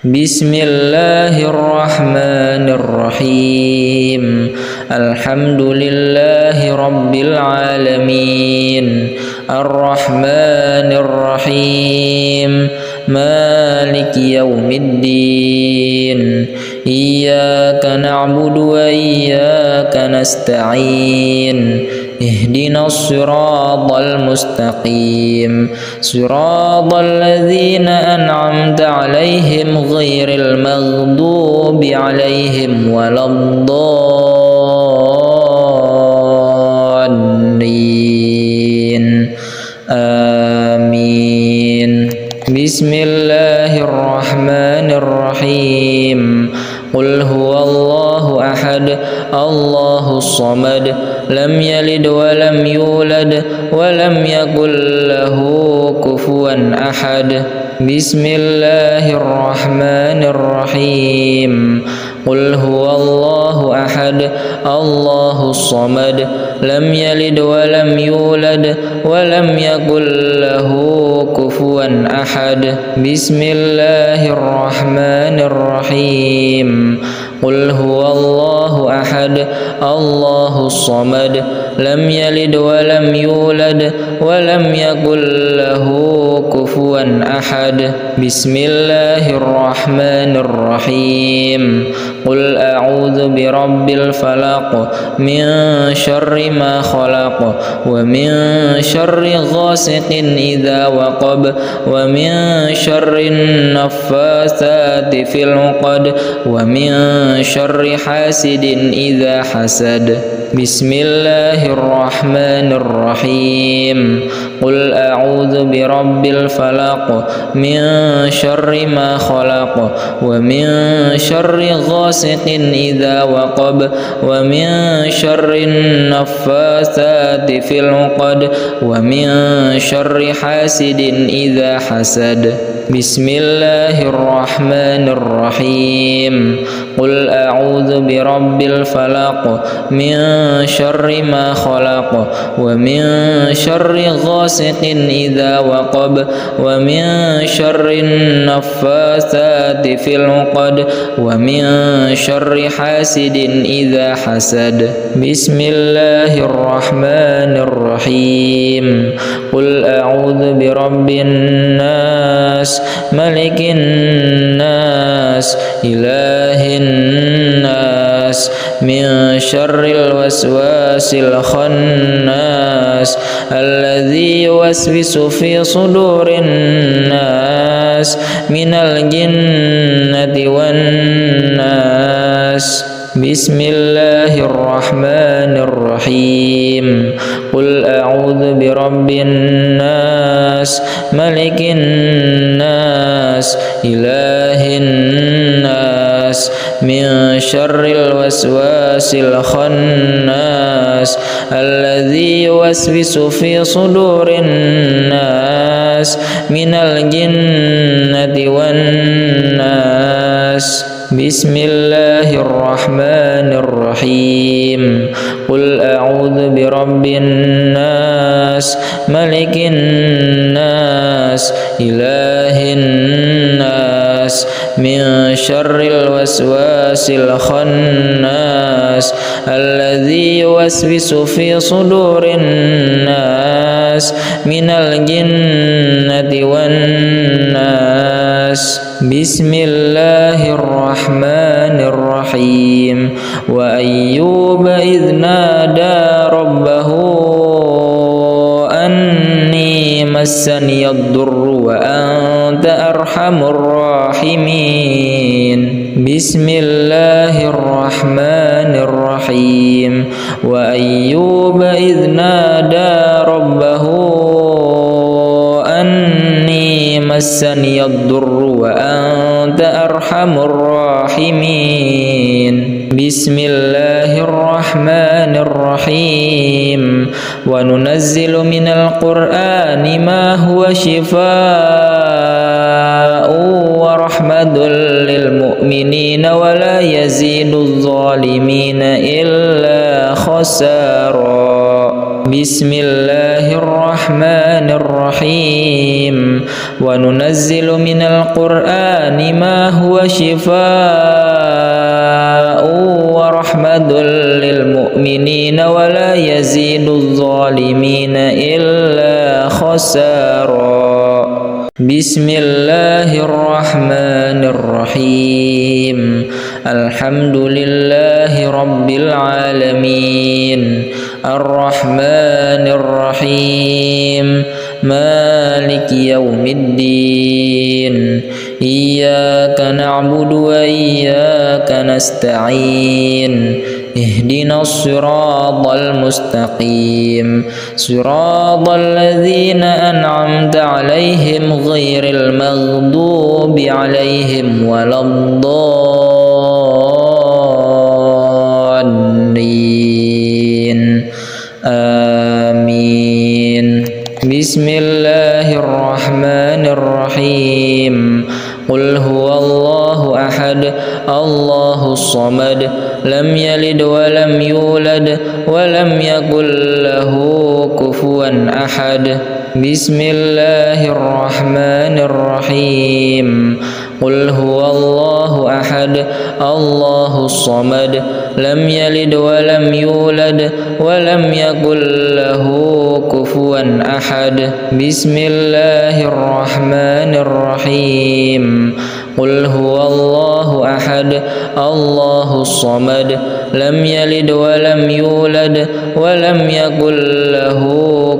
Bismillahirrahmanirrahim. Alhamdulillahi rabbil alamin. Ar-Rahmanir-Rahim. Maliki yaumiddin. Iyyaka na'budu wa iyyaka nasta'in. Ihdinas siratal mustaqim. Siratal ladzina an'amta 'alaihim ghairil maghdubi 'alaihim waladdallin. Amin. Bismillahirrahmanirrahim. Qul huwallahu ahad, Allahus samad, lam yalid wa lam yulad wa lam yakul lahu kufuwan ahad. Bismillahirrahmanirrahim. Qul huwallahu ahad, Allahus samad, lam yalid wa lam yulad wa lam yakul lahu kufuwan ahad. Bismillahirrahmanirrahim. Qul huwallahu ahad, Allahus samad, lam yalid wa lam yulad wa lam yakul lahu kufuwan ahad. Bismillahirrahmanirrahim. Qul a'udzu birabbil falaq, min syarri ma khalaq, wa min syarri ghasiqin idza waqab, wa min syarri naffatsati fil 'uqad, wa min syarri hasidin idza hasad. Bismillahirrahmanirrahim. Qul a'udzu birabbil falaq, min syarri ma khalaq, wa min syarri ghasiqin idza waqab, wa min syarri naffatsati fil 'uqad, wa min syarri hasidin idza hasad. Bismillahirrahmanirrahim. Qul a'udzu birabbil falaq, min syarri ma khalaq, wa min syarri ghasiqin idza waqab, wa min syarri naffatsati fil 'uqad, wa min syarri hasidin idza hasad. Bismillahirrahmanirrahim. Qul a'udzu birabbin nas, malikin nas, ilahin nas, min syarril waswasil khannas, alladzi yuwaswisu fi sudurin nas, minal jinnati wan nas. Bismillahirrahmanirrahim. Qul a'udzu birabbin nas, malikin nas, ilahin nas, min syarril waswasil khannas, alladzi yuwaswisu fi sudurin nas, minal jinnati wan nas. Bismillahirrahmanirrahim. Qul a'udzu birabbin nas, malikin nas, ilahin nas, min syarril waswasil khannas, alladzi yuwaswisu fi sudurin nas, minal jinnati wan nas. Bismillahirrahmanirrahim. Wa ayyuba idh nada rabbahu anni massaniyad durru wa anta arhamur rahimin. Bismillahirrahmanirrahim. Wa ayyuba idh nada rabbahu anni massaniyad durru wa anta arhamur rahimin. Bismillahirrahmanirrahim. Wa nunazzilu minal qur'ani ma huwa shifaa'un wa rahmatul lil mu'minina wa la yaziduz zalimina illa khasara. بسم الله الرحمن الرحيم وننزل من القرآن ما هو شفاء ورحمة للمؤمنين ولا يزيد الظالمين إلا خسارا بسم الله الرحمن الرحيم الحمد لله رب العالمين الرحمن الرحيم مالك يوم الدين إياك نعبد وإياك نستعين اهدنا الصراط المستقيم صراط الذين أنعمت عليهم غير المغضوب عليهم ولا الضالين آمين بسم الله الرحمن الرحيم قل هو الله أحد الله الصمد لم يلد ولم يولد ولم يكن له كفوا أحد بسم الله الرحمن الرحيم قل هو الله أحد الله الصمد لم يلد ولم يولد ولم يكن له كفوا أحد بسم الله الرحمن الرحيم قل هو الله أحد الله الصمد لم يلد ولم يولد ولم يكن له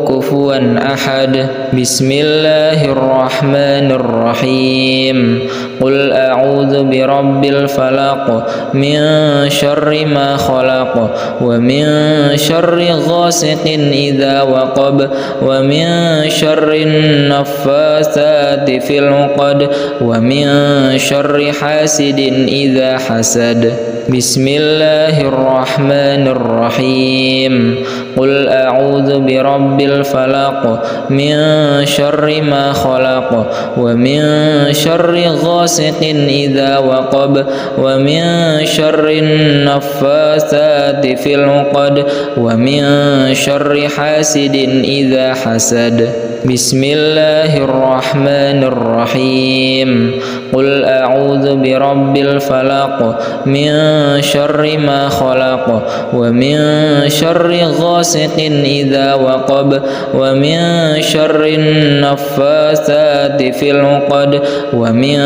كفوا أحد بسم الله الرحمن الرحيم قل أعوذ برب الفلق من شر ما خلق ومن شر غاسق إذا وقب ومن شر النفاثات في العقد ومن شر حاسد إذا حسد بسم الله الرحمن الرحيم قل أعوذ برب الفلق من شر ما خلق ومن شر غاسق إذا وقب ومن شر النفاثات في العقد ومن شر حاسد إذا حسد بسم الله الرحمن الرحيم قل أعوذ برب الفلق من شر ما خلق ومن شر غاسق إذا وقب ومن شر النفاثات في العقد ومن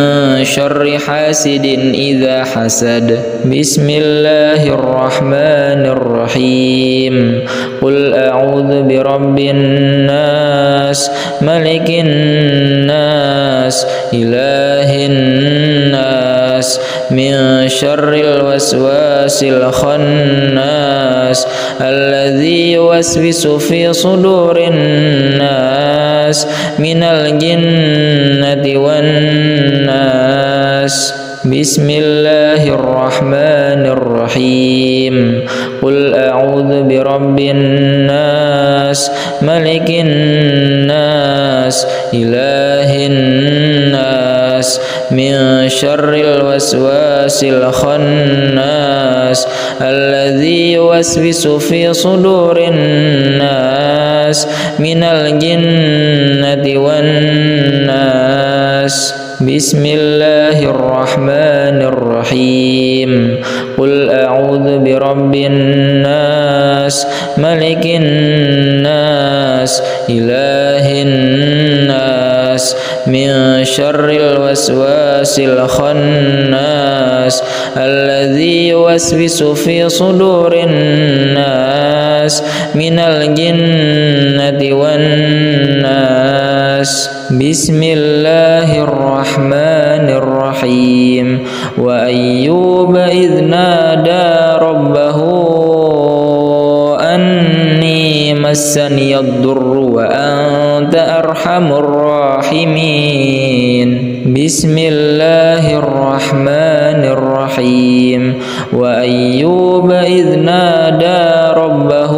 شر حاسد إذا حسد بسم الله الرحمن الرحيم قل أعوذ برب الناس ملك الناس إله الناس من شر الوسواس الخناس الذي يوسوس في صدور الناس من الجنة والناس بسم الله الرحمن الرحيم قل أعوذ برب الناس ملك الناس إله الناس من شر الوسواس الخناس الذي يوسوس في صدور الناس من الجنة والناس بسم الله الرحمن الرحيم قل أعوذ برب الناس ملك الناس إله الناس من شر الوسواس الخناس الذي يوسوس في صدور الناس من الجنة والناس بسم الله الرحمن الرحيم وأيوب إذ نادى ربه أني مسني الضر وأنت أرحم الراحمين بسم الله الرحمن الرحيم وأيوب إذ نادى ربه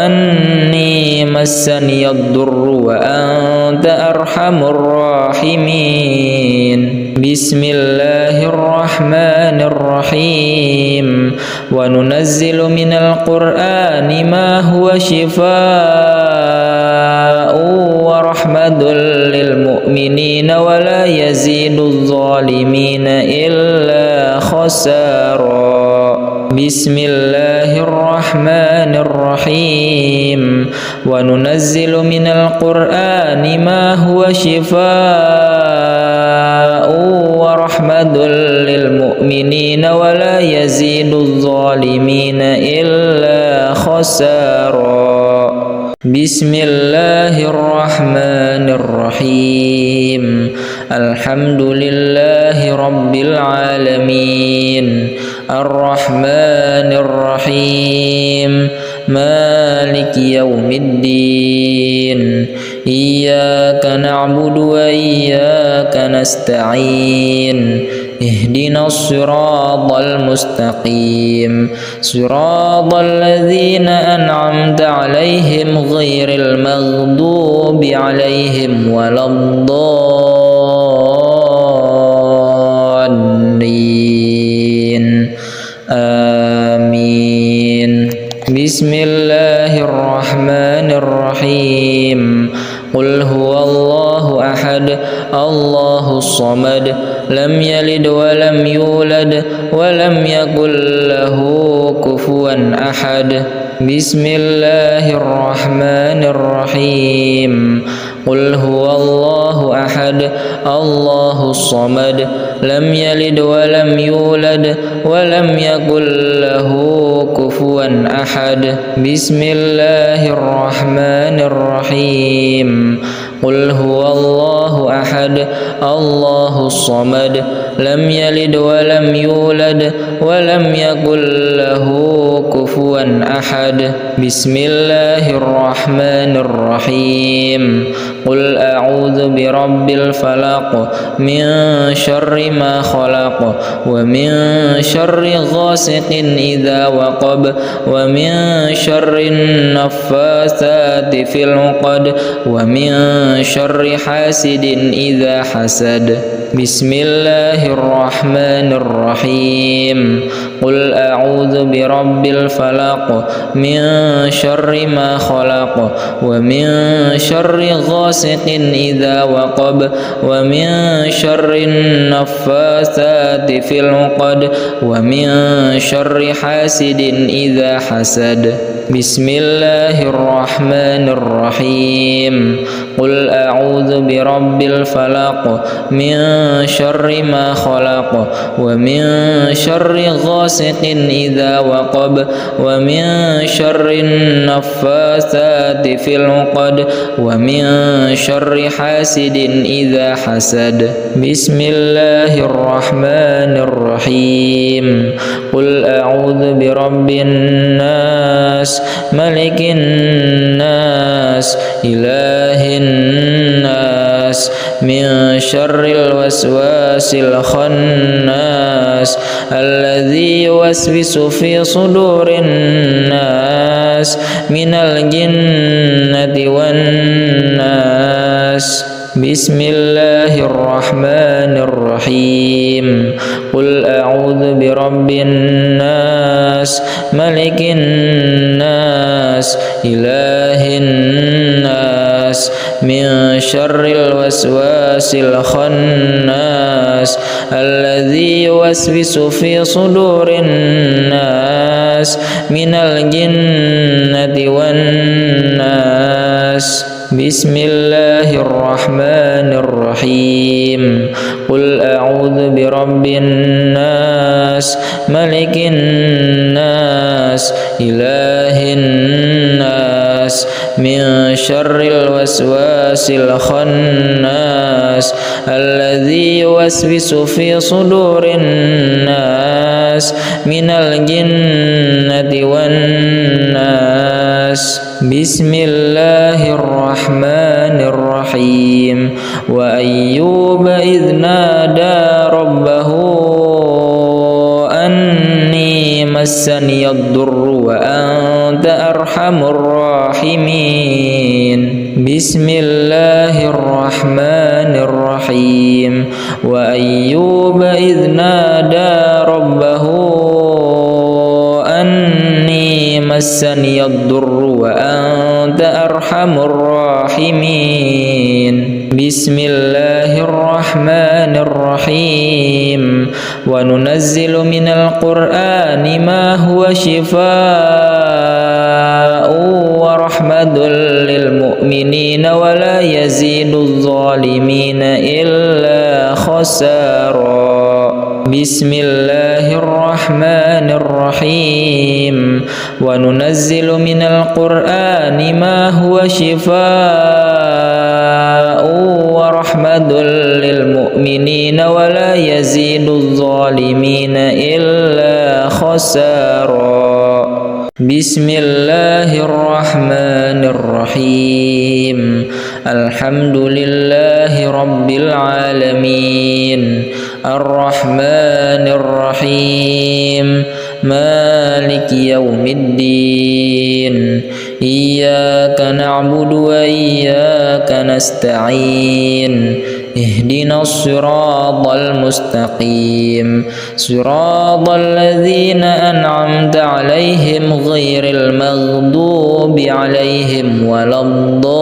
أني مسني الضر وأنت أرحم الراحمين بسم الله الرحمن الرحيم وننزل من القرآن ما هو شفاء ورحمة للمؤمنين ولا يزيد الظالمين إلا خسارا بسم الله الرحمن الرحيم وننزل من القرآن ما هو شفاء ورحمة للمؤمنين ولا يزيد الظالمين إلا خسارا بسم الله الرحمن الرحيم الحمد لله رب العالمين الرحمن الرحيم مالك يوم الدين إياك نعبد وإياك نستعين اهدنا الصراط المستقيم صراط الذين أنعمت عليهم غير المغضوب عليهم ولا الضالين آمين بسم الله الرحمن الرحيم قل هو الله أحد الله الصمد لم يلد ولم يولد ولم يكن له كفوا أحد بسم الله الرحمن الرحيم قل هو الله أحد الله الصمد لم يلد ولم يولد ولم يكن له كفوا أحد بسم الله الرحمن الرحيم قل هو الله أحد الله الصمد لم يلد ولم يولد ولم يكن له كفوا أحد بسم الله الرحمن الرحيم قل أعوذ برب الفلق من شر ما خلق ومن شر غاسق إذا وقب ومن شر النفاثات في العقد ومن شر حاسد إذا حسد بسم الله الرحمن الرحيم قل أعوذ برب الفلق من شر ما خلق ومن شر غاسق إذا وقب ومن شر النفاثات في العقد ومن شر حاسد إذا حسد بسم الله الرحمن الرحيم قل أعوذ برب الفلق من شر ما خلق ومن شر غاسق إذا وقب ومن شر النفاثات في العقد ومن شر حاسد إذا حسد بسم الله الرحمن الرحيم قل أعوذ برب الناس ملك الناس إله الناس من شر الوسواس الخناس الذي يوسوس في صدور الناس من الجنة والناس بسم الله الرحمن الرحيم قل أعوذ برب الناس ملك الناس إله الناس من شر الوسواس الخناس الذي يوسوس في صدور الناس من الجنة والناس بسم الله الرحمن الرحيم قل أعوذ برب الناس ملك الناس إله الناس من شر الوسواس الخناس الذي يوسوس في صدور الناس من الجنة والناس بسم الله الرحمن الرحيم وأيوب إذ نادى ربه أني مسني الضر وأنت أرحم الراحمين بسم الله الرحمن الرحيم وأيوب إذ نادى ربه أني مسني الضر وأنت أرحم الراحمين بسم الله الرحمن الرحيم وننزل من القرآن ما هو شفاء ورحمة للمؤمنين ولا يزيد الظالمين إلا خسارا بسم الله الرحمن الرحيم وننزل من القرآن ما هو شفاء ورحمة للمؤمنين ولا يزيد الظالمين إلا خسارا بسم الله الرحمن الرحيم الحمد لله رب العالمين الرحمن الرحيم مالك يوم الدين إياك نعبد وإياك نستعين اهدنا الصراط المستقيم صراط الذين أنعمت عليهم غير المغضوب عليهم ولا الضالين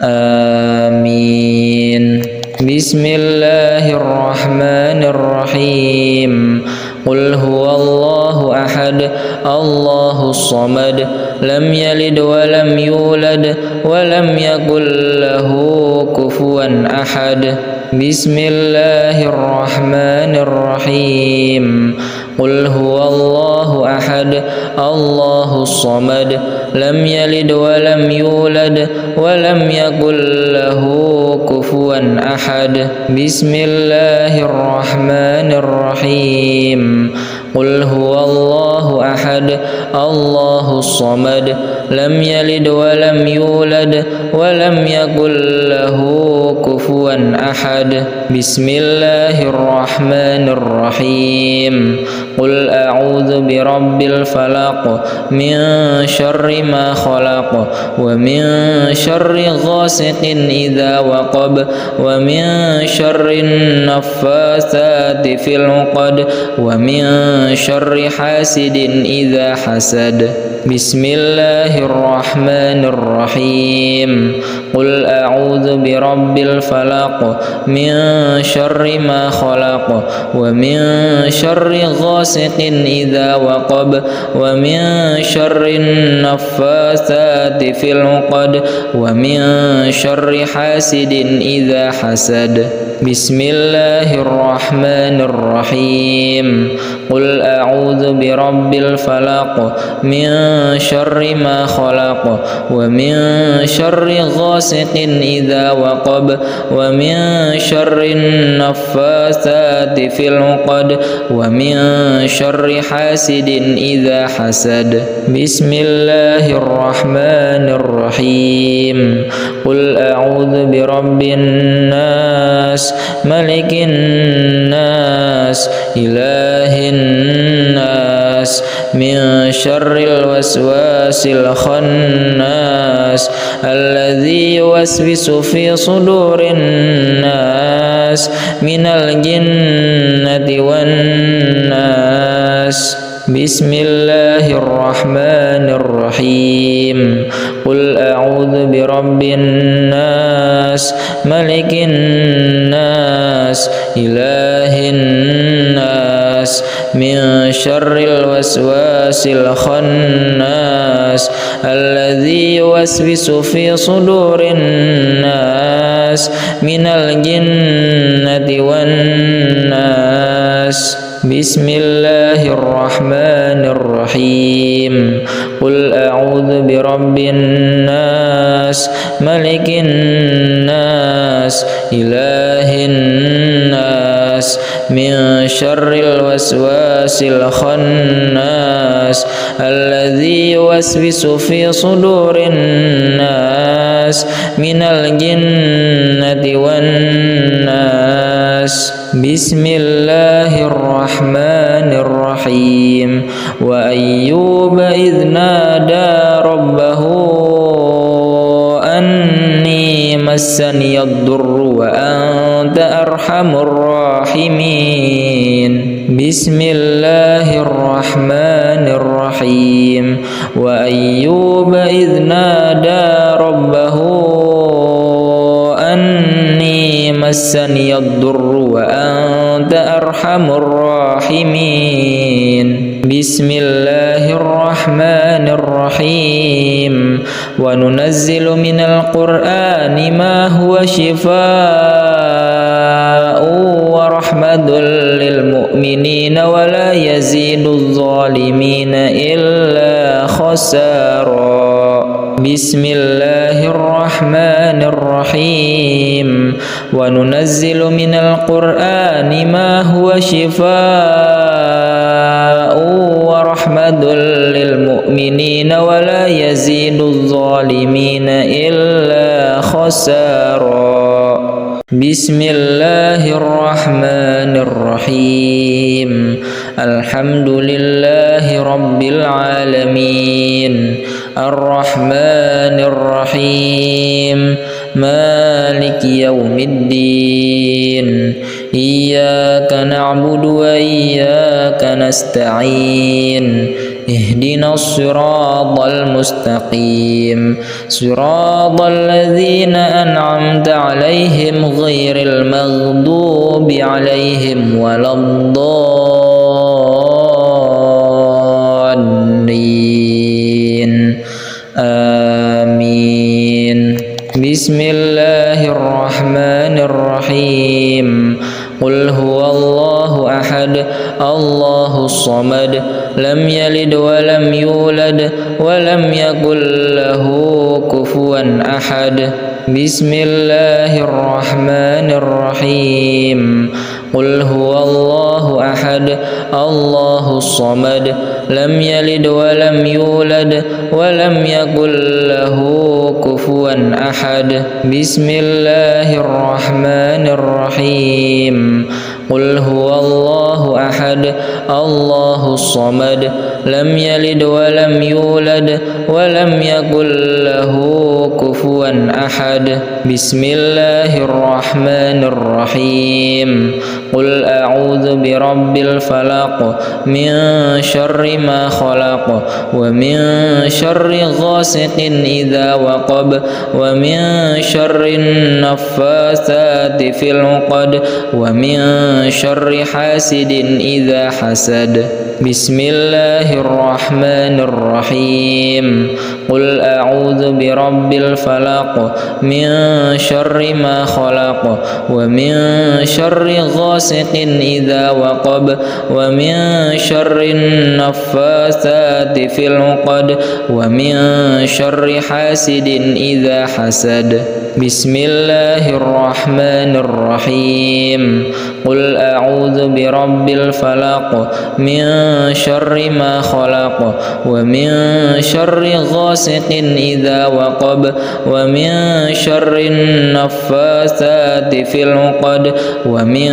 آمين بسم الله الرحمن الرحيم قل هو الله أحد الله الصمد لم يلد ولم يولد ولم يكن له كفوا أحد بسم الله الرحمن الرحيم قل هو الله أحد الله الصمد لم يلد ولم يولد ولم يكن له كفوا أحد بسم الله الرحمن الرحيم قل هو الله أحد الله الصمد لم يلد ولم يولد ولم يكن له كفوا أحد بسم الله الرحمن الرحيم قل أعوذ برب الفلق من شر ما خلق ومن شر غاسق إذا وقب ومن شر النفاثات في العقد ومن شر حاسد إذا حسد بسم الله الرحمن الرحيم قل أعوذ برب الفلق من شر ما خلق ومن شر غاسق إذا وقب ومن شر النفاثات في العقد ومن شر حاسد إذا حسد بسم الله الرحمن الرحيم قل أعوذ برب الفلق من شر ما خلق ومن شر غاسق إذا وقب ومن شر النفاثات في العقد ومن شر حاسد إذا حسد بسم الله الرحمن الرحيم قل أعوذ برب الناس ملك الناس إله الناس من شر الوسواس الخناس الذي يوسوس في صدور الناس من الجنة والناس بسم الله الرحمن الرحيم قل أعوذ برب الناس ملك الناس إله الناس من شر الوسواس الخناس الذي يوسوس في صدور الناس من الجنة والناس بسم الله الرحمن الرحيم قل أعوذ برب الناس ملك الناس إله الناس من شر الوسواس الخناس الذي يوسوس في صدور الناس من الجنة والناس بسم الله الرحمن الرحيم وأيوب إذ نادى ربه مسني الضر وأنت أرحم الراحمين بسم الله الرحمن الرحيم وأيوب إذ نادى ربه أني مسني الضر وأنت أرحم الراحمين بسم الله الرحمن الرحيم وننزل من القرآن ما هو شفاء ورحمة للمؤمنين ولا يزيد الظالمين إلا خسارا بسم الله الرحمن الرحيم وننزل من القرآن ما هو شفاء ورحمة للمؤمنين ولا يزيد الظالمين إلا خسارا بسم الله الرحمن الرحيم الحمد لله رب العالمين الرحمن الرحيم مالك يوم الدين إياك نعبد وإياك نستعين اهدنا الصراط المستقيم صراط الذين أنعمت عليهم غير المغضوب عليهم ولا الضالين آمين بسم الله الرحمن الرحيم قل هو الله أحد الله الصمد لم يلد ولم يولد ولم يكن له كفوا أحد بسم الله الرحمن الرحيم قل هو الله أحد الله الصمد لم يلد ولم يولد ولم يكن له كفوا أحد بسم الله الرحمن الرحيم قل هو الله أحد الله الصمد لم يلد ولم يولد ولم يكن له كفوا أحد بسم الله الرحمن الرحيم قل أعوذ برب الفلق من شر ما خلق ومن شر غاسق إذا وقب ومن شر النفاثات في العقد ومن شر حاسد إذا حسد بسم الله الرحمن الرحيم قل أعوذ برب الفلق من شر ما خلق ومن شر غاسق إذا وقب ومن شر النفاثات في العقد ومن شر حاسد إذا حسد بسم الله الرحمن الرحيم قل أعوذ برب الفلق من شر ما خلق ومن شر غاسق إذا وقب ومن شر النفاثات في العقد ومن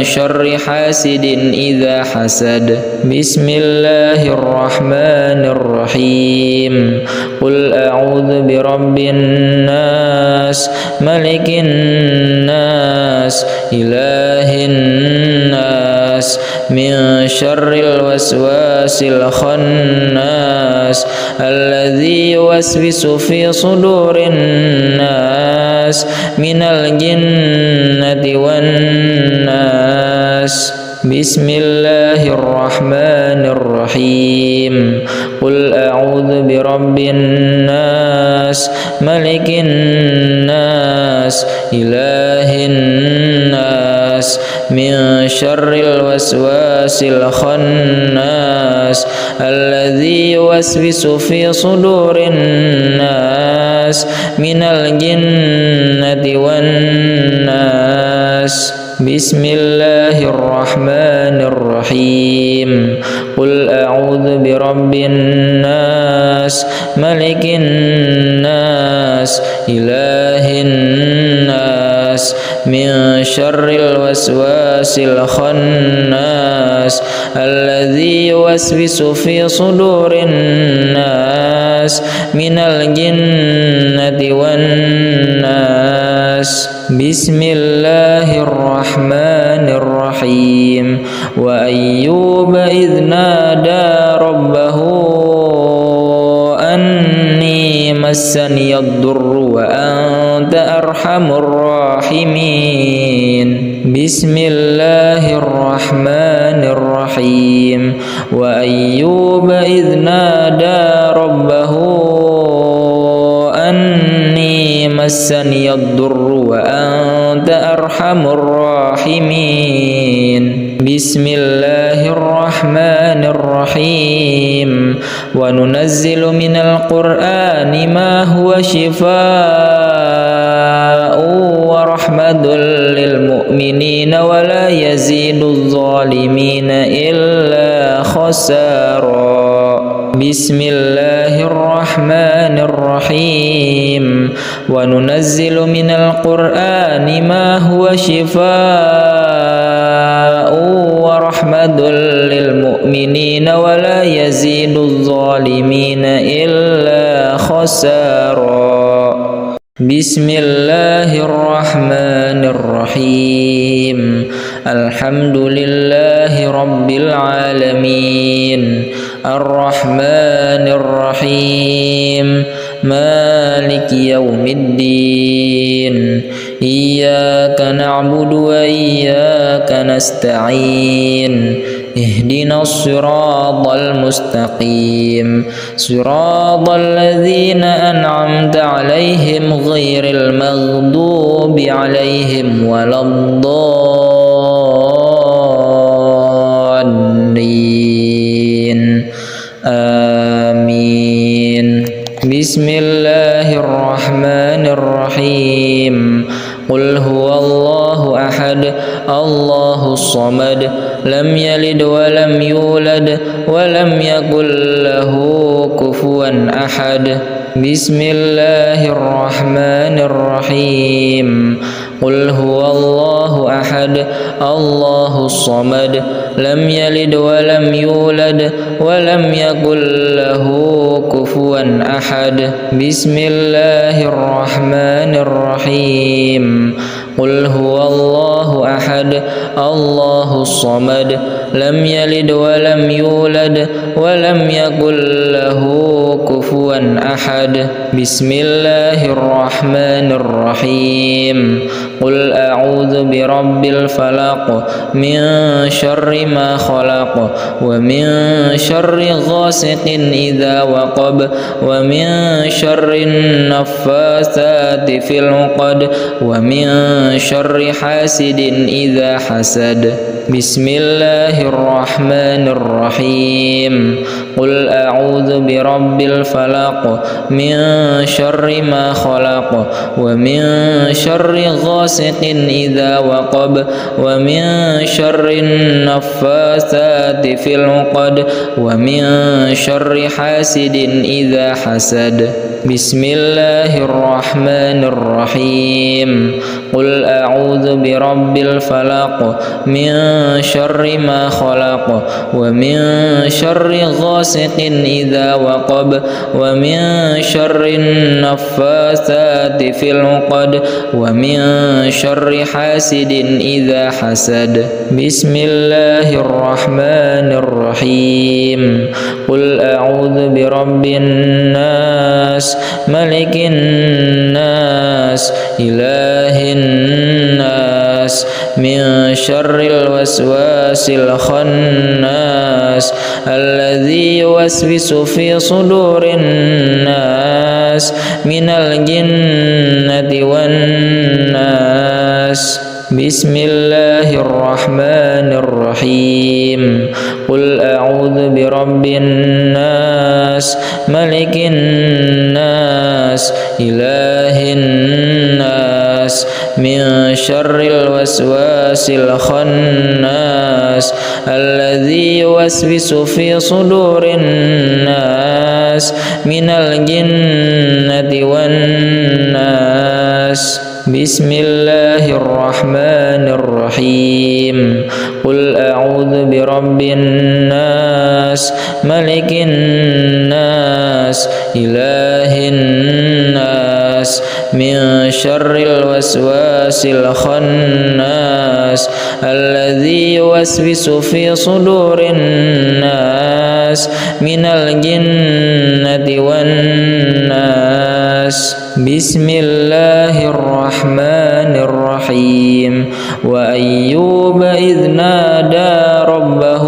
شر حاسد إذا حسد بسم الله الرحمن الرحيم قل أعوذ برب الناس ملك الناس إله الناس من شر الوسواس الخناس الذي يوسوس في صدور الناس من الجنة والناس بسم الله الرحمن الرحيم قل أعوذ برب الناس ملك الناس إله الناس من شر الوسواس الخناس الذي يوسوس في صدور الناس من الجنة والناس بسم الله الرحمن الرحيم قل أعوذ برب الناس ملك الناس إله الناس من شر الوسواس الخناس الذي يوسوس في صدور الناس من الجنة والناس بسم الله الرحمن الرحيم وأيوب إذ نادى ربه أني مسني الضر وأنت أرحم الراحمين بسم الله الرحمن الرحيم وأيوب إذ نادى ربه أني مسني الضر وأنت أرحم الراحمين بسم الله الرحمن الرحيم وننزل من القرآن ما هو شفاء ورحمة للمؤمنين ولا يزيد الظالمين إلا خسارا بسم الله الرحمن الرحيم وننزل من القرآن ما هو شفاء ورحمة للمؤمنين ولا يزيد الظالمين إلا خسارا بسم الله الرحمن الرحيم الحمد لله رب العالمين الرحمن الرحيم مالك يوم الدين إياك نعبد وإياك نستعين اهدنا الصراط المستقيم صراط الذين أنعمت عليهم غير المغضوب عليهم ولا الضالين آمين بسم الله الرحمن الرحيم قل هو الله أحد الله الصمد لم يلد ولم يولد ولم يكن له كفوا أحد بسم الله الرحمن الرحيم قل هو الله أحد الله الصمد لم يلد ولم يولد ولم يكن له كفوا أحد بسم الله الرحمن الرحيم قل هو الله أحد الله الصمد لم يلد ولم يولد ولم يكن له كفوا أحد بسم الله الرحمن الرحيم قل أعوذ برب الفلق من شر ما خلق ومن شر غاسق إذا وقب ومن شر النفاثات في العقد ومن شر حاسد إذا حسد بسم الله الرحمن الرحيم قل أعوذ برب الفلق من شر ما خلق ومن شر غاسق إذا وقب ومن شر النفاثات في العقد ومن شر حاسد إذا حسد بسم الله الرحمن الرحيم قل أعوذ برب الفلق من شر ما خلق ومن شر غاسق إذا وقب ومن شر النفاثات في العقد ومن شر حاسد إذا حسد بسم الله الرحمن الرحيم قل أعوذ برب الناس ملك الناس إله الناس من شر الوسواس الخناس الذي يوسوس في صدور الناس من الجنة والناس بسم الله الرحمن الرحيم قل أعوذ برب الناس ملك الناس إله الناس من شر الوسواس الخناس الذي يوسوس في صدور الناس من الجنة والناس بسم الله الرحمن الرحيم قل أعوذ برب الناس ملك الناس إله الناس من شر الوسواس الخناس الذي يوسوس في صدور الناس من الجنة والناس. بسم الله الرحمن الرحيم. وأيوب إذ نادى ربه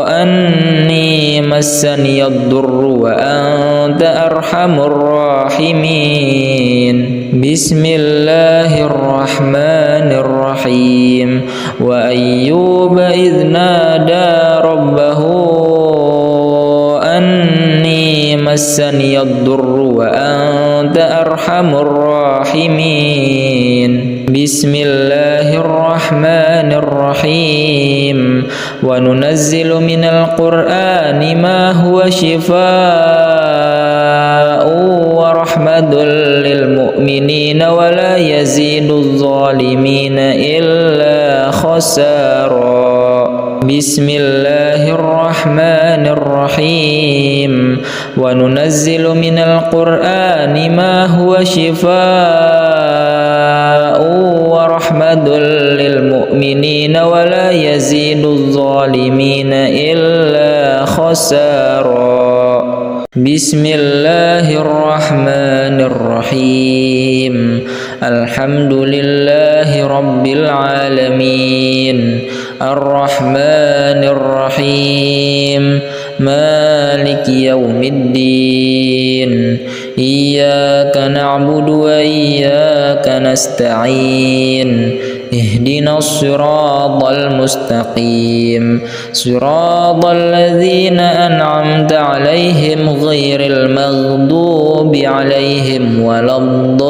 أني مسني الضر وأنت أرحم الراحمين. بسم الله الرحمن الرحيم. وأيوب إذ نادى ربه أني مسني الضر وأنت أرحم الراحمين. بسم الله الرحمن الرحيم. وننزل من القرآن ما هو شفاء ورحمة للمؤمنين ولا يزيد الظالمين إلا خسارا. بسم الله الرحمن الرحيم. وننزل من القرآن ما هو شفاء ورحمة للمؤمنين ولا يزيد الظالمين إلا خسارا. بسم الله الرحمن الرحيم. الحمد لله رب العالمين الرحمن الرحيم مالك يوم الدين. إياك نعبد وإياك نستعين. اهدنا الصراط المستقيم صراط الذين أنعمت عليهم غير المغضوب عليهم ولا الضالين.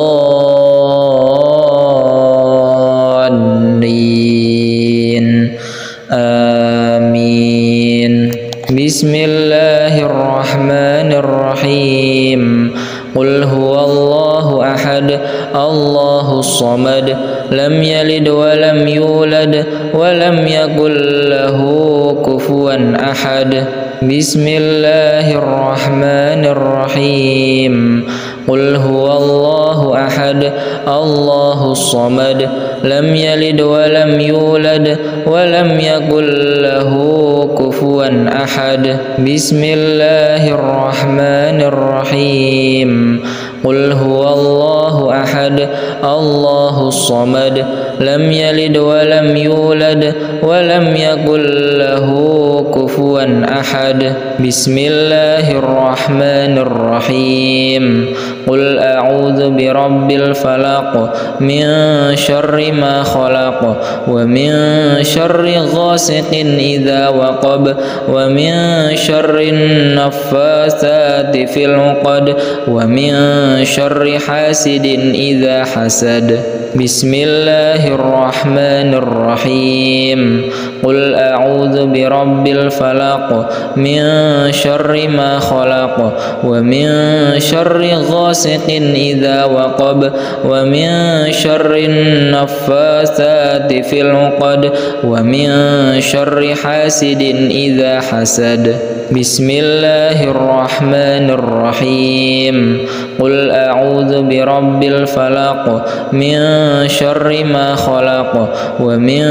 آمين. بسم الله الرحمن الرحيم. قل هو الله أحد الله الصمد لم يلد ولم يولد ولم يكن له كفوا أحد. بسم الله الرحمن الرحيم. قل هو الله أحد الله الصمد لم يلد ولم يولد ولم يكن له كفوا أحد. بسم الله الرحمن الرحيم. قل هو الله أحد الله الصمد لم يلد ولم يولد ولم يكن له كفوا أحد. بسم الله الرحمن الرحيم. قل أعوذ برب الفلق من شر ما خلق ومن شر غاسق إذا وقب ومن شر النفاثات في العقد ومن شر حاسد إذا حسد. بسم الله الرحمن الرحيم. قل أعوذ برب الفلق من شر ما خلق ومن شر غاسق إذا وقب ومن شر النفاثات في العقد ومن شر حاسد إذا حسد. بسم الله الرحمن الرحيم. قل أعوذ برب الفلق من شر ما خلق ومن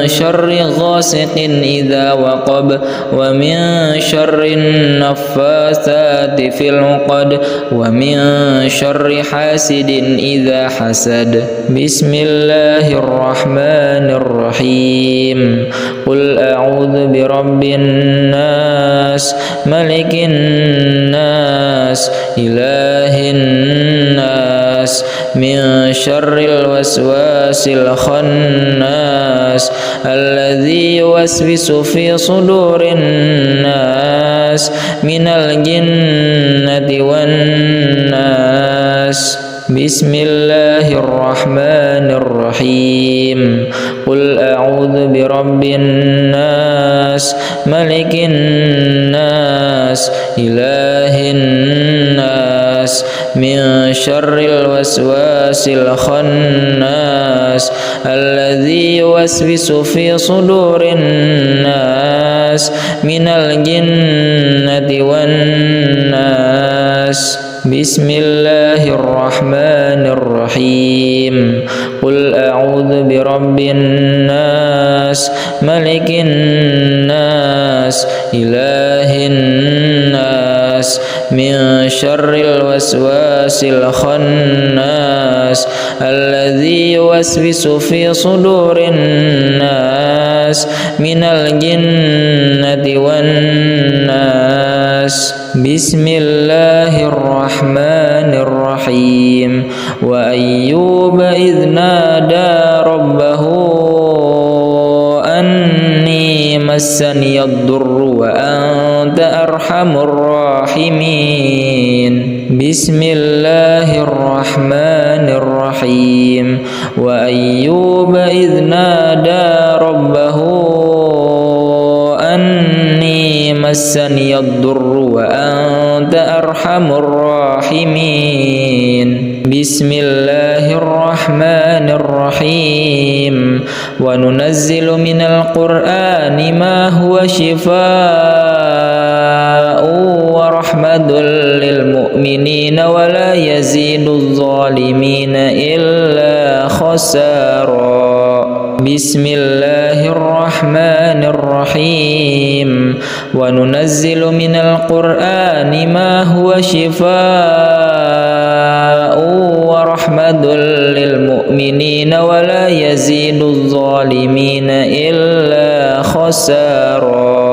شر غاسق إذا وقب ومن شر النفاثات في العقد ومن شر حاسد إذا حسد. بسم الله الرحمن الرحيم. قل أعوذ برب الناس ملك الناس إله الناس من شر الوسواس الخناس الذي يوسوس في صدور الناس من الجنة والناس. بسم الله الرحمن الرحيم. قل أعوذ برب الناس ملك الناس إله الناس من شر الوسواس الخناس الذي يوسوس في صدور الناس من الجنة والناس. بسم الله الرحمن الرحيم قل أعوذ برب الناس ملك الناس إله الناس من شر الوسواس الخناس الذي يوسوس في صدور الناس من الجنة والناس بسم الله الرحمن الرحيم وأيوب إذ نادى ربه أني مسني الضر وأنت أرحم الراحمين بسم الله الرحمن الرحيم وأيوب إذ نادى ربه أني مسني الضر وأنت أرحم الراحمين بسم الله الرحمن الرحيم وننزل من القرآن ما هو شفاء ورحمة للمؤمنين ولا يزيد الظالمين إلا خسارا بسم الله الرحمن الرحيم وننزل من القرآن ما هو شفاء ورحمة للمؤمنين ولا يزيد الظالمين إلا خسارا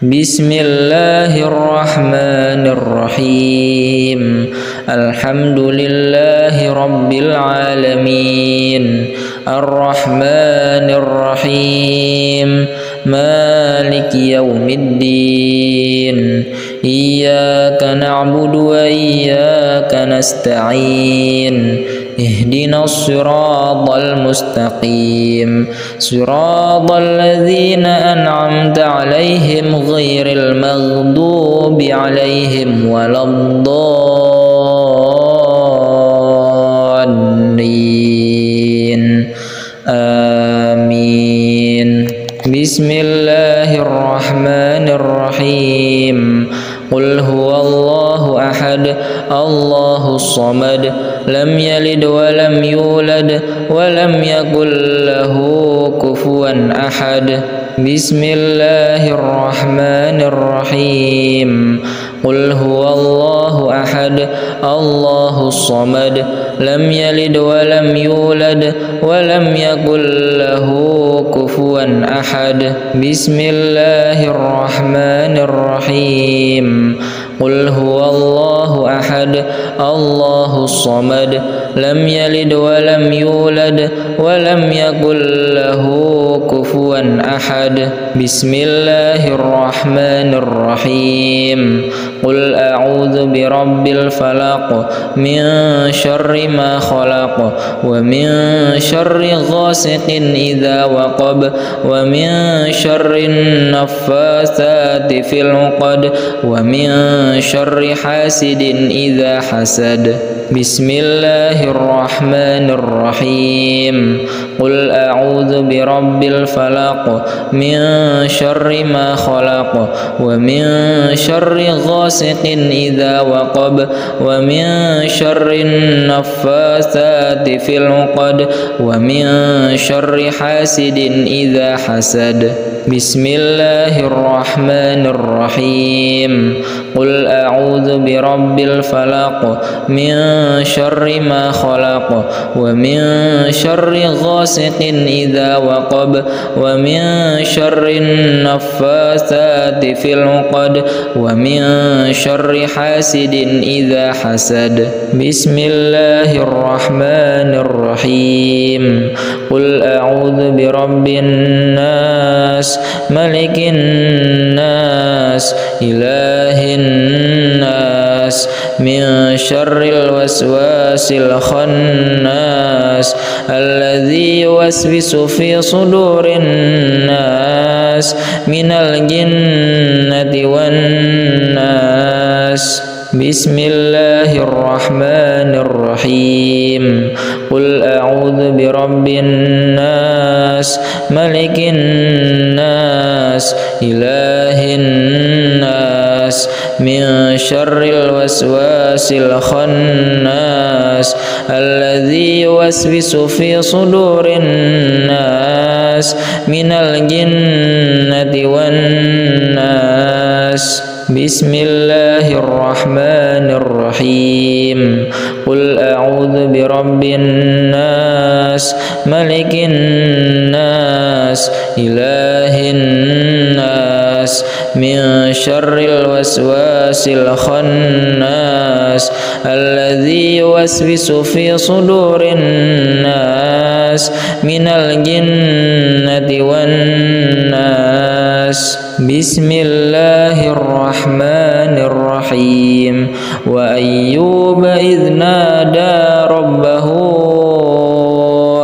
بسم الله الرحمن الرحيم الحمد لله رب العالمين الرحمن الرحيم مالك يوم الدين إياك نعبد وإياك نستعين اهدنا الصراط المستقيم صراط الذين أنعمت عليهم غير المغضوب عليهم ولا الضالين آمين بسم الله الرحمن الرحيم قل هو الله أحد الله الصمد لم يلد ولم يولد ولم يكن له كفوا أحد بسم الله الرحمن الرحيم قل هو الله أحد الله الصمد لم يلد ولم يولد ولم يكن له كفوا أحد بسم الله الرحمن الرحيم قل هو الله أحد الله الصمد لم يلد ولم يولد ولم يكن له كفوا أحد بسم الله الرحمن الرحيم قل أعوذ برب الفلق من شر ما خلق ومن شر غاسق إذا وقب ومن شر النفاثات في العقد ومن شر حاسد إذا حسد بسم الله الرحمن الرحيم قل أعوذ برب الفلق من شر ما خلق ومن شر غاسق إذا وقب ومن شر النفاثات في العقد ومن شر حاسد إذا حسد بسم الله الرحمن الرحيم قل أعوذ برب الفلق من شر ما خلق ومن شر غاسق إذا وقب ومن شر النفاثات في العقد ومن شر حاسد إذا حسد بسم الله الرحمن الرحيم قل أعوذ برب الناس ملك الناس إله الناس من شر الوسواس الخناس الذي يوسوس في صدور الناس من الجنة والناس بسم الله الرحمن الرحيم قل أعوذ برب الناس ملك الناس إله الناس من شر الوسواس الخناس الذي يوسوس في صدور الناس من الجنة والناس. بسم الله الرحمن الرحيم. قل أعوذ برب الناس ملك الناس إله الناس من شر الوسواس الخناس الذي يوسوس في صدور الناس من الجنة والناس. بسم الله الرحمن الرحيم. وأيوب إذ نادى ربه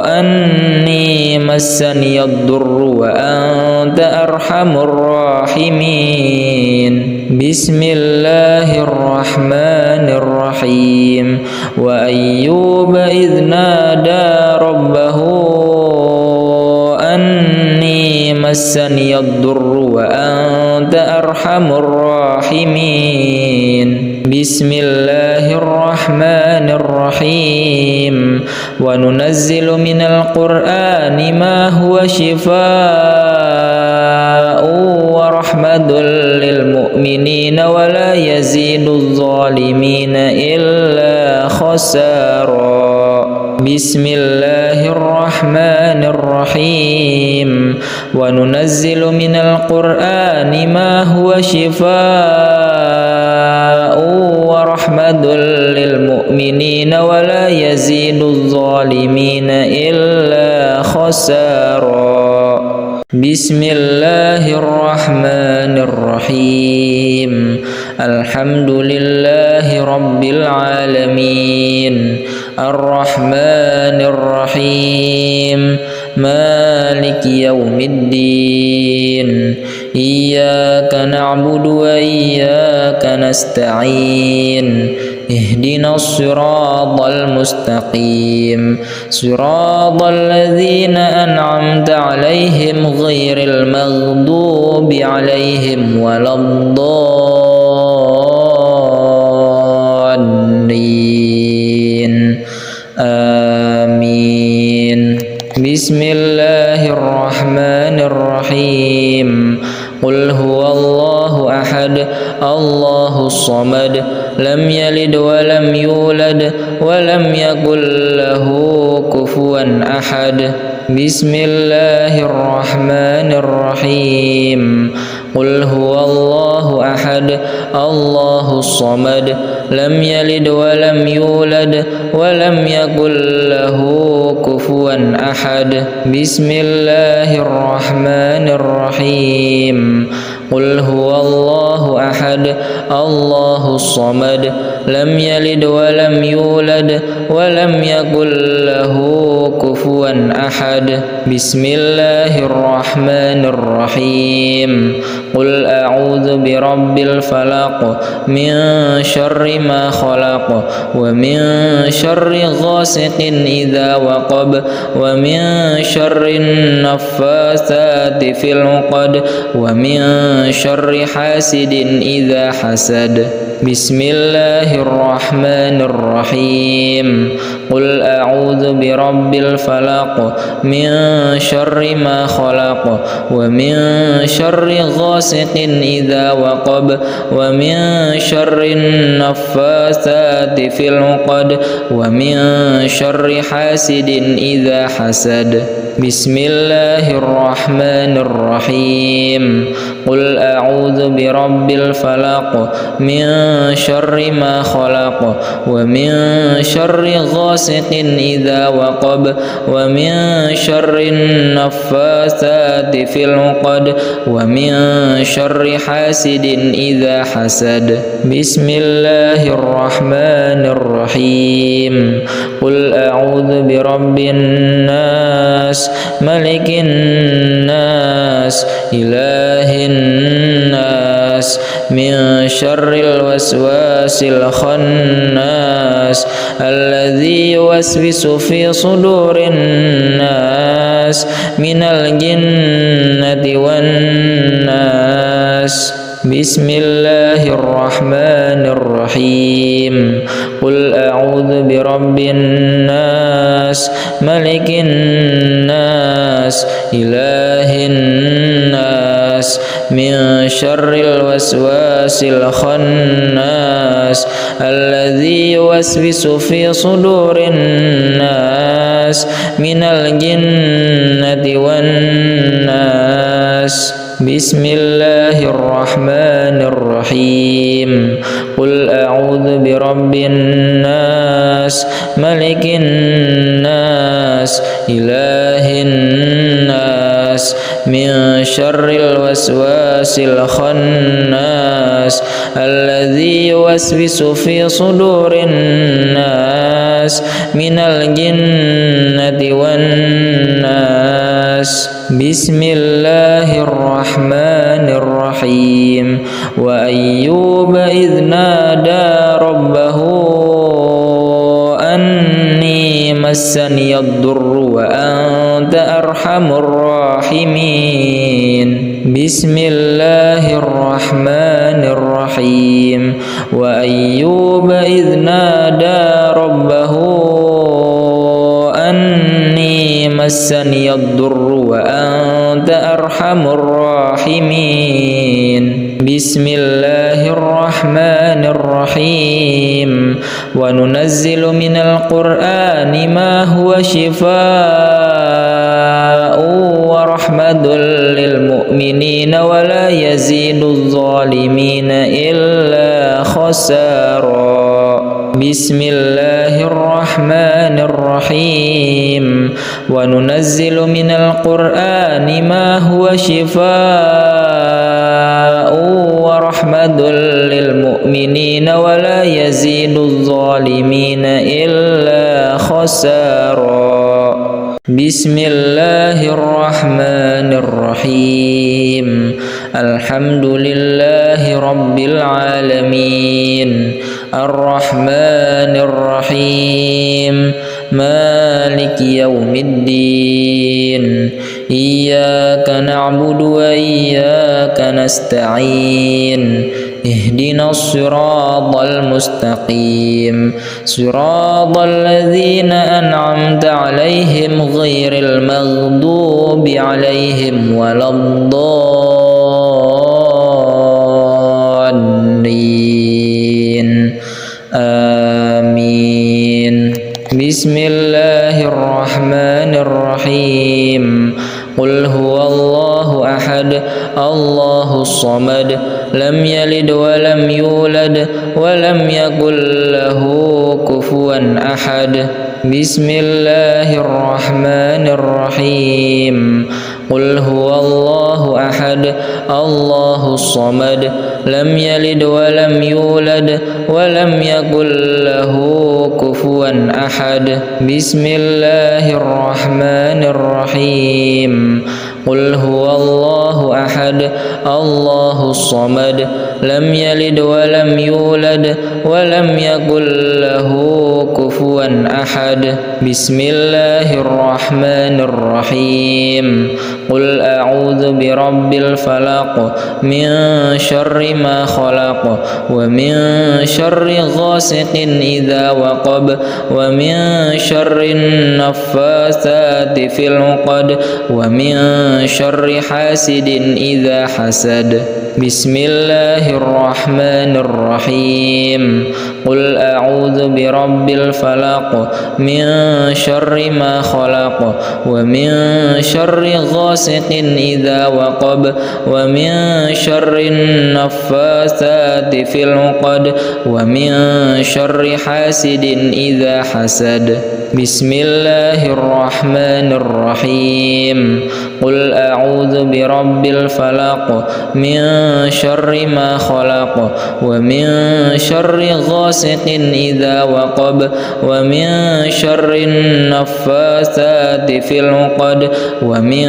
أني مسني الضر وأنت أرحم الراحمين. بسم الله الرحمن الرحيم. وأيوب إذ نادى ربه أني مسني الضر وأنت أرحم الراحمين. بسم الله الرحمن الرحيم. وننزل من القرآن ما هو شفاء ورحمة للمؤمنين ولا يزيد الظالمين إلا خسارا. بسم الله الرحمن الرحيم. وننزل من القرآن ما هو شفاء ورحمة للمؤمنين ولا يزيد الظالمين إلا خسارا. بسم الله الرحمن الرحيم. الحمد لله رب العالمين الرحمن الرحيم مالك يوم الدين إياك نعبد وإياك نستعين اهدنا الصراط المستقيم صراط الذين أنعمت عليهم غير المغضوب عليهم ولا الضالين. آمين. بسم الله الرحمن الرحيم. قل هو الله أحد الله الصمد لم يلد ولم يولد ولم يكن له كفوا أحد. بسم الله الرحمن الرحيم. قل هو الله أحد الله الصمد لم يلد ولم يولد ولم يكن له كفوا أحد. بسم الله الرحمن الرحيم. قل هو الله أحد الله الصمد لم يلد ولم يولد ولم يكن له كفوا أحد. بسم الله الرحمن الرحيم. قل أعوذ برب الفلق من شر ما خلق ومن شر غاسق إذا وقب ومن شر النفاثات في العقد ومن شر حاسد إذا حسد. بسم الله الرحمن الرحيم. قل أعوذ برب الفلق من شر ما خلق ومن شر غاسق إذا وقب ومن شر النفاثات في العقد ومن شر حاسد إذا حسد. بسم الله الرحمن الرحيم. قل أعوذ برب الفلق من شر ما خلق ومن شر غاسق إذا وقب ومن شر النفاثات في العقد ومن شر حاسد إذا حسد. بسم الله الرحمن الرحيم. قل أعوذ برب الناس ملك الناس إله الناس من شر الوسواس الخناس الذي يوسوس في صدور الناس من الجنة والناس. بسم الله الرحمن الرحيم قل أعوذ برب الناس ملك الناس إله الناس من شر الوسواس الخناس الذي يوسوس في صدور الناس من الجنة والناس بسم الله الرحمن الرحيم قل أعوذ برب الناس ملك الناس إله الناس من شر الوسواس الخناس الذي يوسوس في صدور الناس من الجنة والناس بسم الله الرحمن الرحيم وأيوب إذ نادى ربه أني مسني الضر وأنت أرحم الراحمين بسم الله الرحمن الرحيم وأيوب إذ نادى ربه أني مسني الضر وأنت أرحم الراحمين بسم الله الرحمن الرحيم وننزل من القرآن ما هو شفاء ورحمة للمؤمنين ولا يزيد الظالمين إلا خسارا بسم الله الرحمن الرحيم وننزل من القرآن ما هو شفاء ورحمة للمؤمنين ولا يزيد الظالمين إلا خسارا بسم الله الرحمن الرحيم الحمد لله رب العالمين الرحمن الرحيم مالك يوم الدين إياك نعبد وإياك نستعين اهدنا الصراط المستقيم صراط الذين أنعمت عليهم غير المغضوب عليهم ولا الضالين آمين بسم الله الرحمن الرحيم قل هو الله أحد الله الصمد لم يلد ولم يولد ولم يكن له كفوا أحد بسم الله الرحمن الرحيم قل هو الله أحد الله الصمد لم يلد ولم يولد ولم يكن له كفوا أحد بسم الله الرحمن الرحيم قل هو الله أحد الله الصمد لم يلد ولم يولد ولم يكن له كفوا أحد بسم الله الرحمن الرحيم قل أعوذ برب الفلق من شر ما خلق ومن شر غاسق إذا وقب ومن شر النفاثات في العقد ومن شر حاسد إذا حسد بسم الله الرحمن الرحيم قل أعوذ برب الفلق من شر ما خلق ومن شر غاسق إذا وقب ومن شر النفاثات في العقد ومن شر حاسد إذا حسد بسم الله الرحمن الرحيم قل أعوذ برب الفلق من شر ما خلق ومن شر غاسق إذا وقب ومن شر النفاثات في العقد ومن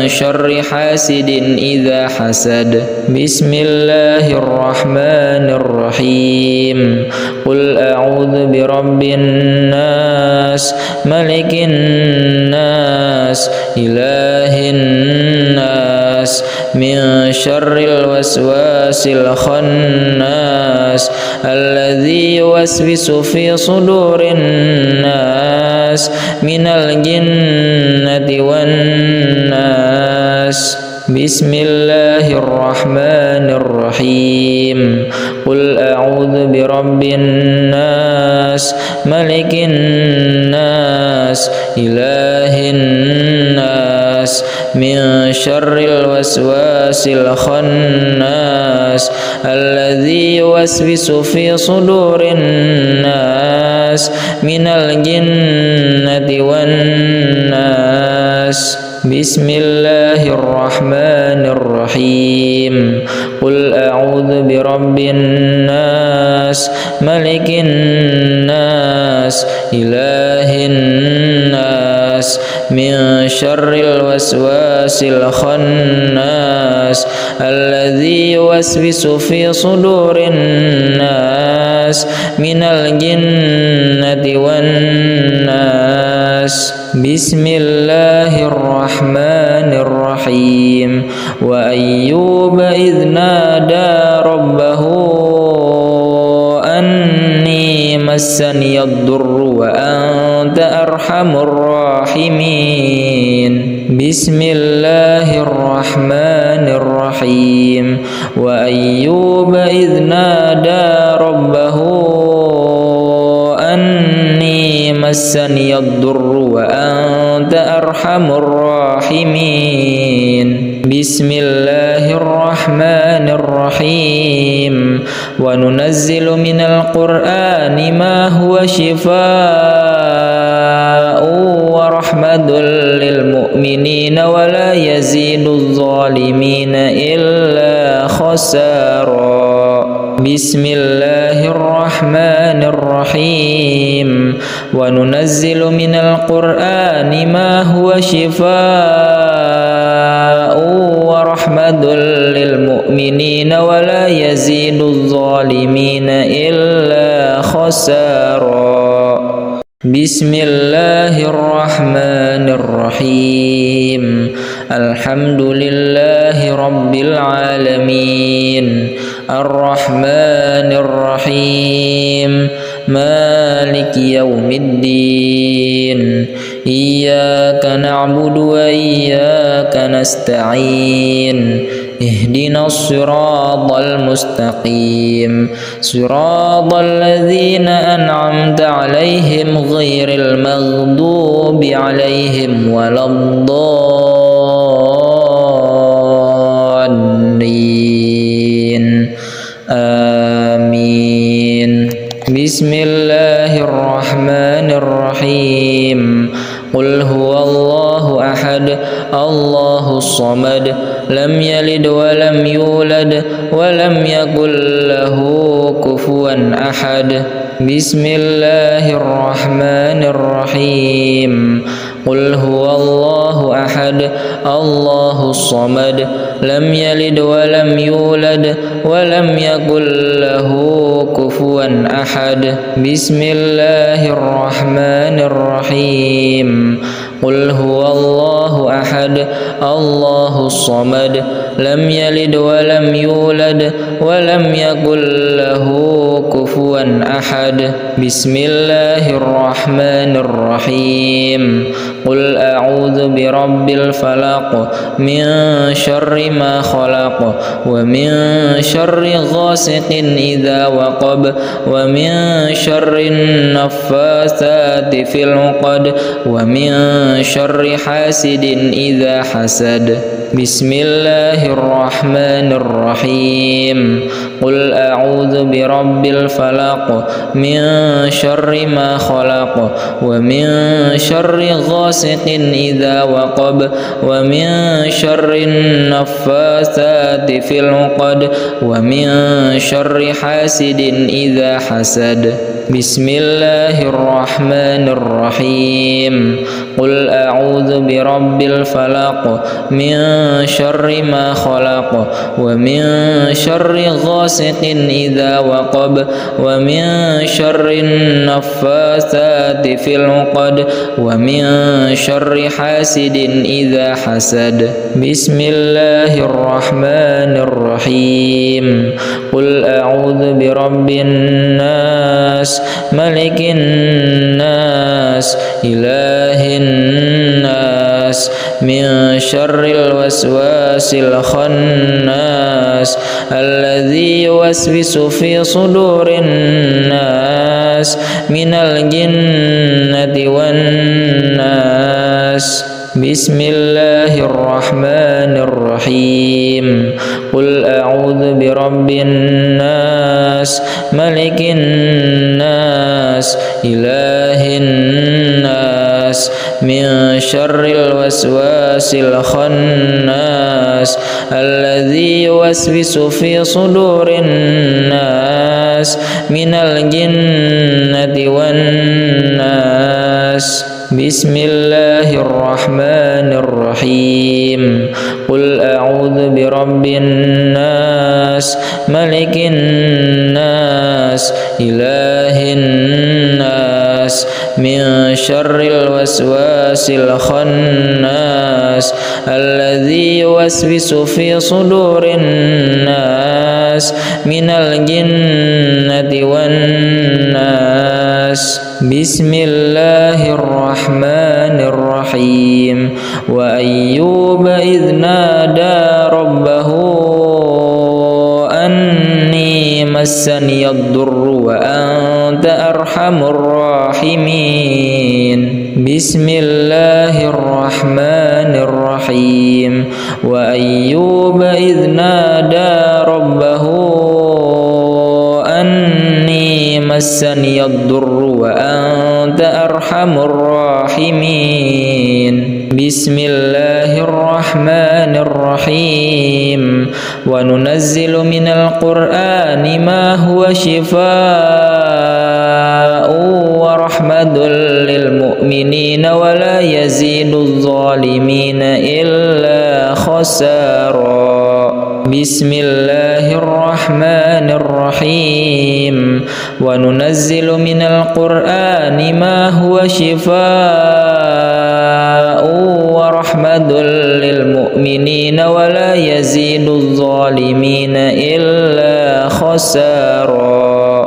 شر حاسد إذا حسد بسم الله الرحمن الرحيم قل أعوذ برب الناس ملك الناس إله الناس من شر الوسواس الخناس الذي يوسوس في صدور الناس من الجنة والناس. بسم الله الرحمن الرحيم. قل أعوذ برب الناس ملك الناس إله الناس من شر الوسواس الخناس الذي يوسوس في صدور الناس من الجنة والناس. بسم الله الرحمن الرحيم. قل أعوذ برب الناس ملك الناس إله الناس من شر الوسواس الخناس الذي يوسوس في صدور الناس من الجنة والناس. بسم الله الرحمن الرحيم. وأيوب إذ نادى ربه أني مسني الضر وأنت أرحم الراحمين. بسم الله الرحمن الرحيم. وأيوب إذ نادى ربه أني مسني الضر وأنت أرحم الراحمين. بسم الله الرحمن الرحيم. وننزل من القرآن ما هو شفاء ورحمة للمؤمنين ولا يزيد الظالمين إلا خسارا. بسم الله الرحمن الرحيم. وننزل من القرآن ما هو شفاء ورحمة للمؤمنين ولا يزيد الظالمين إلا خسارا. بسم الله الرحمن الرحيم. الحمد لله رب العالمين الرحمن الرحيم مالك يوم الدين إياك نعبد وإياك نستعين اهدنا الصراط المستقيم صراط الذين أنعمت عليهم غير المغضوب عليهم ولا الضالين آمين. بسم الله الرحمن الرحيم. قل هو الله أحد الله الصمد لم يلد ولم يولد ولم يكن له كفوا أحد. بسم الله الرحمن الرحيم. قل هو الله أحد الله الصمد لم يلد ولم يولد ولم يكن له كفوا أحد. بسم الله الرحمن الرحيم. قل هو الله أحد الله الصمد لم يلد ولم يولد ولم يكن له كفوا أحد. بسم الله الرحمن الرحيم. قل أعوذ برب الفلق من شر ما خلق ومن شر غاسق إذا وقب ومن شر النفاثات في العقد ومن شر حاسد إذا حسد. بسم الله الرحمن الرحيم. قل أعوذ برب الفلق من شر ما خلق ومن شر غاسق إذا وقب ومن شر النفاثات في العقد ومن شر حاسد إذا حسد. بسم الله الرحمن الرحيم. قل أعوذ برب الفلق من شر ما خلق ومن شر غاسق إذا وقب ومن شر النفاثات في العقد ومن شر حاسد إذا حسد. بسم الله الرحمن الرحيم. قل أعوذ برب الناس ملك الناس إله الناس من شر الوسواس الخناس الذي يوسوس في صدور الناس من الجنة والناس. بسم الله الرحمن الرحيم. قل أعوذ برب الناس ملك الناس إله الناس من شر الوسواس الخناس الذي يوسوس في صدور الناس من الجنة والناس. بسم الله الرحمن الرحيم. قل أعوذ برب الناس ملك الناس إله الناس من شر الوسواس الخناس الذي يوسوس في صدور الناس من الجنة والناس. بسم الله الرحمن الرحيم. وأيوب إذ نادى ربه أني مسني الضر وأنت أرحم الراحمين. بسم الله الرحمن الرحيم. وأيوب إذ نادى ربه أني مسني الضر وأنت أرحم الراحمين. بسم الله الرحمن الرحيم. وننزل من القرآن ما هو شفاء ورحمة للمؤمنين ولا يزيد الظالمين إلا خسارا. بسم الله الرحمن الرحيم. وننزل من القرآن ما هو شفاء ورحمة للمؤمنين ولا يزيد الظالمين إلا خسارا.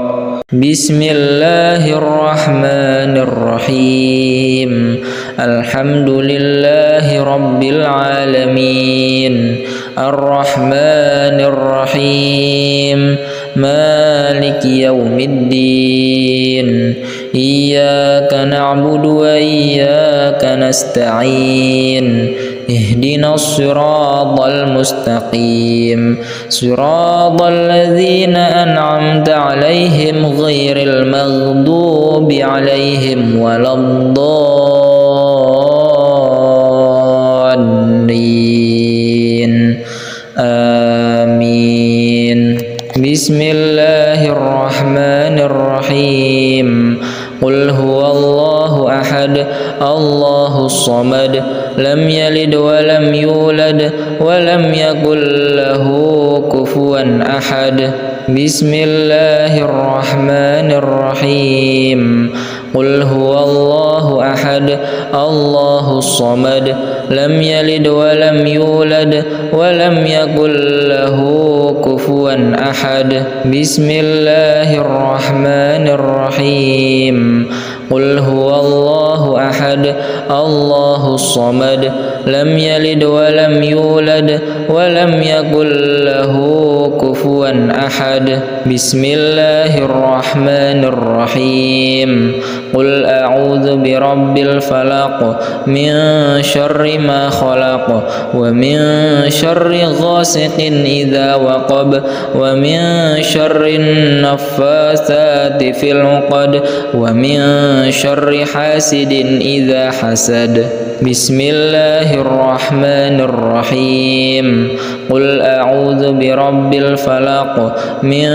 بسم الله الرحمن الرحيم. الحمد لله رب العالمين الرحمن الرحيم مالك يوم الدين إياك نعبد وإياك نستعين اهدنا الصراط المستقيم صراط الذين أنعمت عليهم غير المغضوب عليهم ولا الضالين. آمين. بسم الله الرحمن الرحيم. قل هو الله أحد الله الصمد لم يلد ولم يولد ولم يكن له كفوا أحد. بسم الله الرحمن الرحيم. قل هو الله أحد الله الصمد لم يلد ولم يولد ولم يكن له كفوا أحد. بسم الله الرحمن الرحيم. قل هو الله أحد الله الصمد لم يلد ولم يولد ولم يكن له كفوا أحد. بسم الله الرحمن الرحيم. قل أعوذ برب الفلق من شر ما خلق ومن شر غاسق إذا وقب ومن شر النفاثات في العقد ومن شر حاسد إذا حسد. بسم الله الرحمن الرحيم قل أعوذ برب الفلق من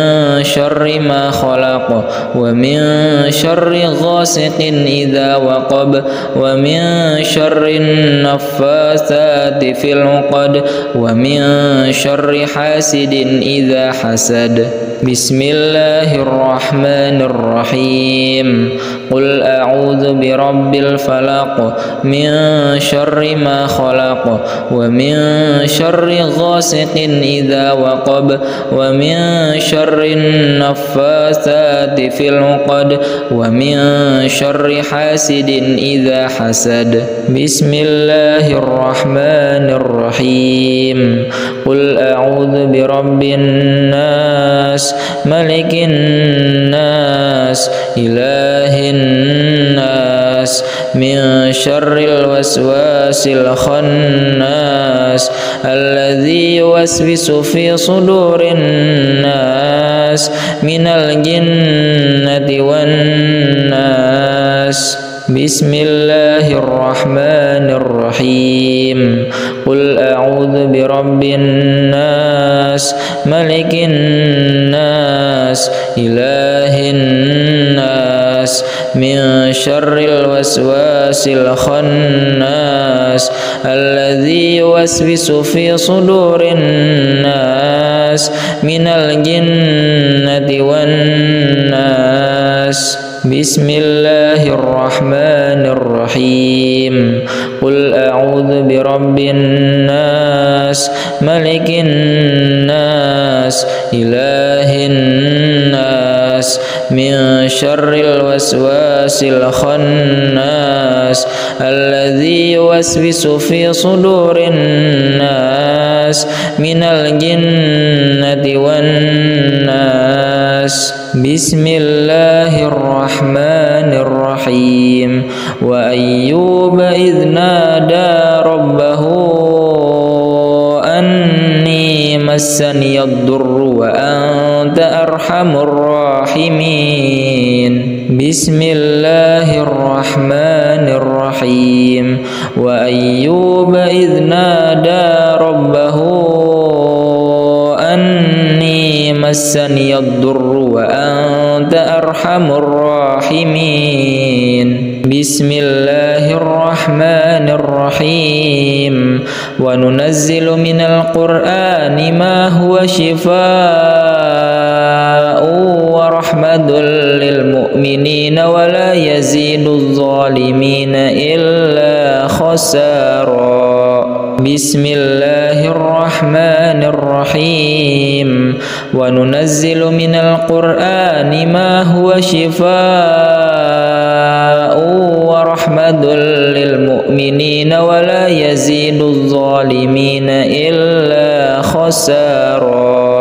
شر ما خلق ومن شر غاسق إذا وقب ومن شر النفاثات في العقد ومن شر حاسد إذا حسد بسم الله الرحمن الرحيم قل أعوذ برب الفلق من شر ما خلق ومن شر غاسق إذا وقب ومن شر النفاثات في العقد ومن شر حاسد إذا حسد بسم الله الرحمن الرحيم قل أعوذ برب الناس ملك الناس إله الناس من شر الوسواس الخناس الذي يوسوس في صدور الناس من الجنة والناس بسم الله الرحمن الرحيم قل أعوذ برب الناس ملك الناس إله الناس من شر الوسواس الخناس الذي يوسوس في صدور الناس من الجنة والناس بسم الله الرحمن الرحيم قل أعوذ برب الناس ملك الناس إله الناس من شر الوسواس الخناس الذي يوسوس في صدور الناس من الجنة والناس بسم الله الرحمن الرحيم وأيوب إذ نادى ربه أني مسني الضر وأنت أرحم الراحمين بسم الله الرحمن الرحيم وأيوب إذ نادى ربه أني مسني الضر وأنت أرحم الراحمين بسم الله الرحمن الرحيم وننزل من القرآن ما هو شفاء ورحمة للمؤمنين ولا يزيد الظالمين إلا خسارا بسم الله الرحمن الرحيم وننزل من القرآن ما هو شفاء ورحمة للمؤمنين ولا يزيد الظالمين إلا خسارا